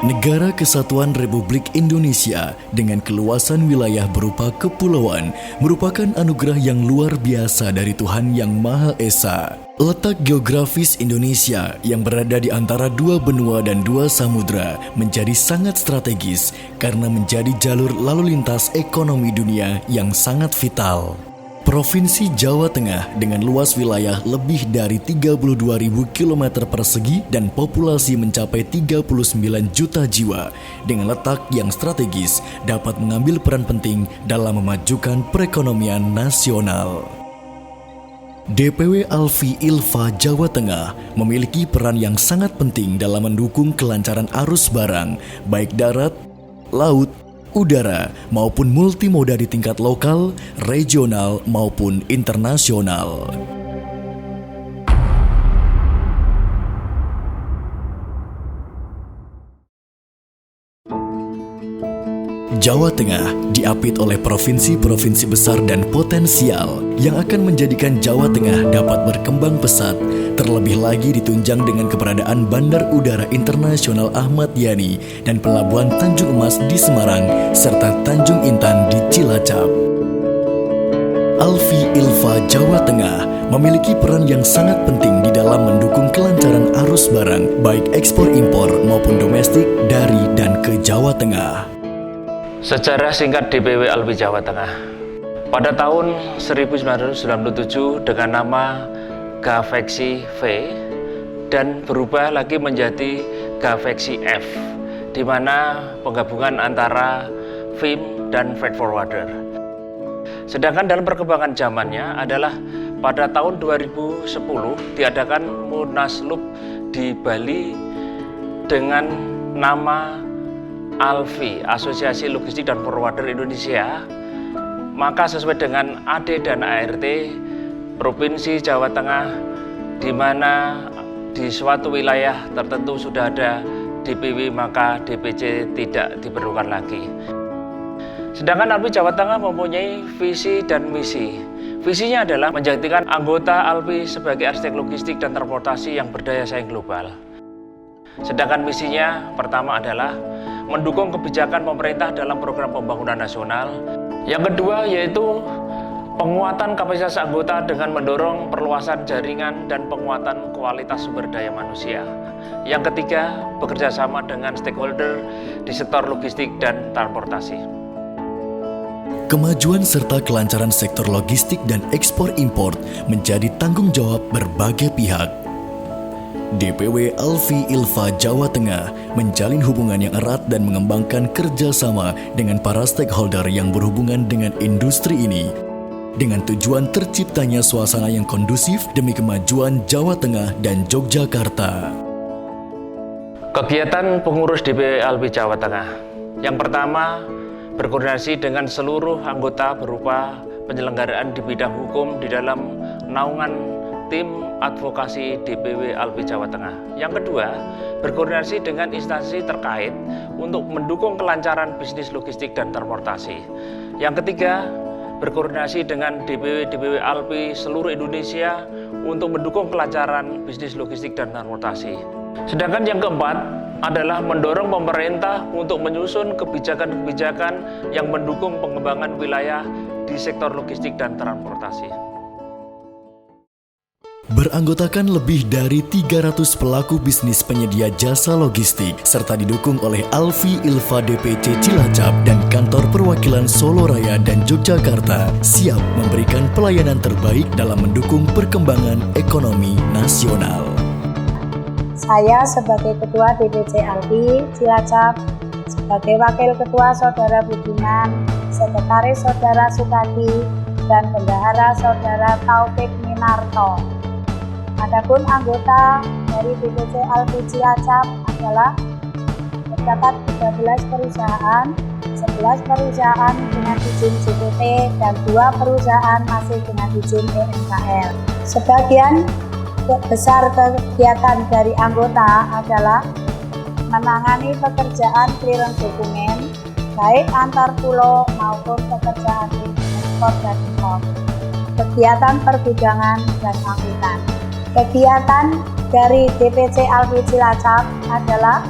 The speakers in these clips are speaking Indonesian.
Negara Kesatuan Republik Indonesia dengan keluasan wilayah berupa kepulauan merupakan anugerah yang luar biasa dari Tuhan Yang Maha Esa. Letak geografis Indonesia yang berada di antara dua benua dan dua samudra menjadi sangat strategis karena menjadi jalur lalu lintas ekonomi dunia yang sangat vital. Provinsi Jawa Tengah dengan luas wilayah lebih dari 32.000 km persegi dan populasi mencapai 39 juta jiwa dengan letak yang strategis dapat mengambil peran penting dalam memajukan perekonomian nasional. DPW Alfi Ilva Jawa Tengah memiliki peran yang sangat penting dalam mendukung kelancaran arus barang, baik darat, laut, udara maupun multimoda di tingkat lokal, regional maupun internasional. Jawa Tengah diapit oleh provinsi-provinsi besar dan potensial yang akan menjadikan Jawa Tengah dapat berkembang pesat, terlebih lagi ditunjang dengan keberadaan Bandar Udara Internasional Ahmad Yani dan Pelabuhan Tanjung Emas di Semarang serta Tanjung Intan di Cilacap. Alfi Ilva Jawa Tengah memiliki peran yang sangat penting di dalam mendukung kelancaran arus barang baik ekspor impor maupun domestik dari dan ke Jawa Tengah. Sejarah singkat DPW Alfi Jawa Tengah. Pada tahun 1997 dengan nama Gafeksi V dan berubah lagi menjadi Gafeksi F, di mana penggabungan antara FIM dan Freight Forwarder. Sedangkan dalam perkembangan zamannya adalah pada tahun 2010 diadakan Munaslup di Bali dengan nama Alfi, Asosiasi Logistik dan Forwarder Indonesia. Maka sesuai dengan AD dan ART Provinsi Jawa Tengah, di mana di suatu wilayah tertentu sudah ada DPW, maka DPC tidak diperlukan lagi. Sedangkan Alfi Jawa Tengah mempunyai visi dan misi. Visinya adalah menjadikan anggota Alfi sebagai arsitek logistik dan transportasi yang berdaya saing global. Sedangkan misinya pertama adalah mendukung kebijakan pemerintah dalam program pembangunan nasional. Yang kedua yaitu penguatan kapasitas anggota dengan mendorong perluasan jaringan dan penguatan kualitas sumber daya manusia. Yang ketiga, bekerja sama dengan stakeholder di sektor logistik dan transportasi. Kemajuan serta kelancaran sektor logistik dan ekspor impor menjadi tanggung jawab berbagai pihak. DPW Alfi Ilva Jawa Tengah menjalin hubungan yang erat dan mengembangkan kerjasama dengan para stakeholder yang berhubungan dengan industri ini, dengan tujuan terciptanya suasana yang kondusif demi kemajuan Jawa Tengah dan Yogyakarta. Kegiatan pengurus DPW Alfi Jawa Tengah. Yang pertama, berkoordinasi dengan seluruh anggota berupa penyelenggaraan di bidang hukum di dalam naungan tim advokasi DPW Alfi Jawa Tengah. Yang kedua, berkoordinasi dengan instansi terkait untuk mendukung kelancaran bisnis logistik dan transportasi. Yang ketiga, berkoordinasi dengan DPW Alfi seluruh Indonesia untuk mendukung kelancaran bisnis logistik dan transportasi. Sedangkan yang keempat adalah mendorong pemerintah untuk menyusun kebijakan-kebijakan yang mendukung pengembangan wilayah di sektor logistik dan transportasi. Beranggotakan lebih dari 300 pelaku bisnis penyedia jasa logistik serta didukung oleh Alfi Ilva DPC Cilacap dan kantor perwakilan Solo Raya dan Yogyakarta siap memberikan pelayanan terbaik dalam mendukung perkembangan ekonomi nasional. Saya sebagai Ketua DPC Alfi Cilacap, sebagai Wakil Ketua Saudara Budiman, Sekretaris Saudara Sukadi, dan Bendahara Saudara Taufik Minarto. Adapun anggota dari DPC Alfi Cilacap adalah terdapat 13 perusahaan, 11 perusahaan dengan izin JPT dan 2 perusahaan masih dengan izin PNKL. Sebagian besar kegiatan dari anggota adalah menangani pekerjaan clearance dokumen, baik antar pulau maupun pekerjaan ekspor dan impor, kegiatan pergudangan dan angkutan. Kegiatan dari DPC Alfi Cilacap adalah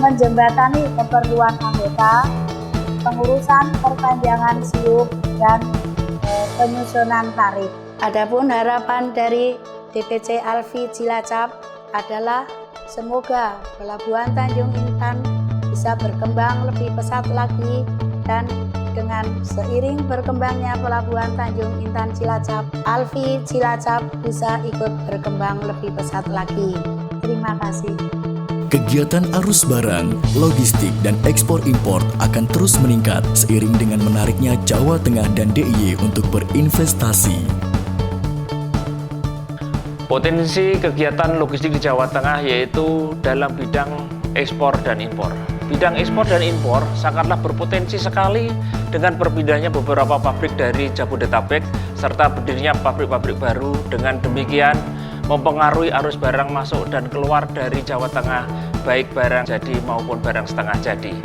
menjembatani keperluan anggota, pengurusan perpanjangan SIUP, dan penyusunan tarif. Adapun harapan dari DPC Alfi Cilacap adalah semoga Pelabuhan Tanjung Intan bisa berkembang lebih pesat lagi, dan dengan seiring berkembangnya Pelabuhan Tanjung Intan Cilacap, Alfi Cilacap bisa ikut berkembang lebih pesat lagi. Terima kasih. Kegiatan arus barang, logistik, dan ekspor-impor akan terus meningkat seiring dengan menariknya Jawa Tengah dan DIY untuk berinvestasi. Potensi kegiatan logistik di Jawa Tengah yaitu dalam bidang ekspor dan impor. Bidang ekspor dan impor sangatlah berpotensi sekali dengan perpindahannya beberapa pabrik dari Jabodetabek serta berdirinya pabrik-pabrik baru. Dengan demikian mempengaruhi arus barang masuk dan keluar dari Jawa Tengah, baik barang jadi maupun barang setengah jadi.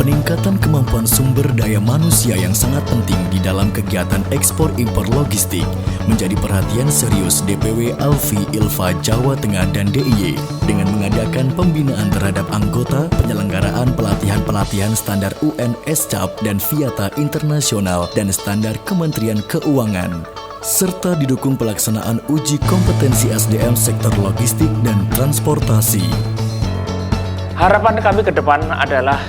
Peningkatan kemampuan sumber daya manusia yang sangat penting di dalam kegiatan ekspor impor logistik menjadi perhatian serius DPW Alfi Ilfa Jawa Tengah dan DIY dengan mengadakan pembinaan terhadap anggota, penyelenggaraan pelatihan-pelatihan standar UN SCAP dan Viata Internasional dan standar Kementerian Keuangan, serta didukung pelaksanaan uji kompetensi SDM sektor logistik dan transportasi. Harapan kami ke depan adalah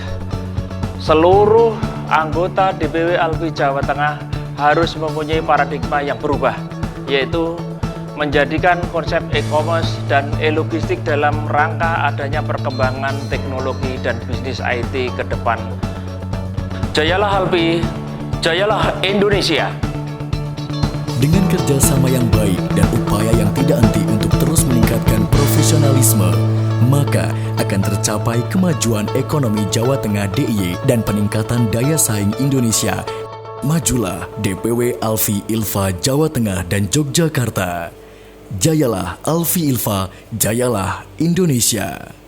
seluruh anggota DPW Alfi Jawa Tengah harus mempunyai paradigma yang berubah, yaitu menjadikan konsep e-commerce dan e-logistik dalam rangka adanya perkembangan teknologi dan bisnis IT ke depan. Jayalah Alfi, jayalah Indonesia! Dengan kerjasama yang baik dan upaya yang tidak henti untuk terus meningkatkan profesionalisme, maka akan tercapai kemajuan ekonomi Jawa Tengah DIY dan peningkatan daya saing Indonesia. Majulah DPW Alfi Ilfa Jawa Tengah dan Yogyakarta. Jayalah Alfi Ilfa, jayalah Indonesia.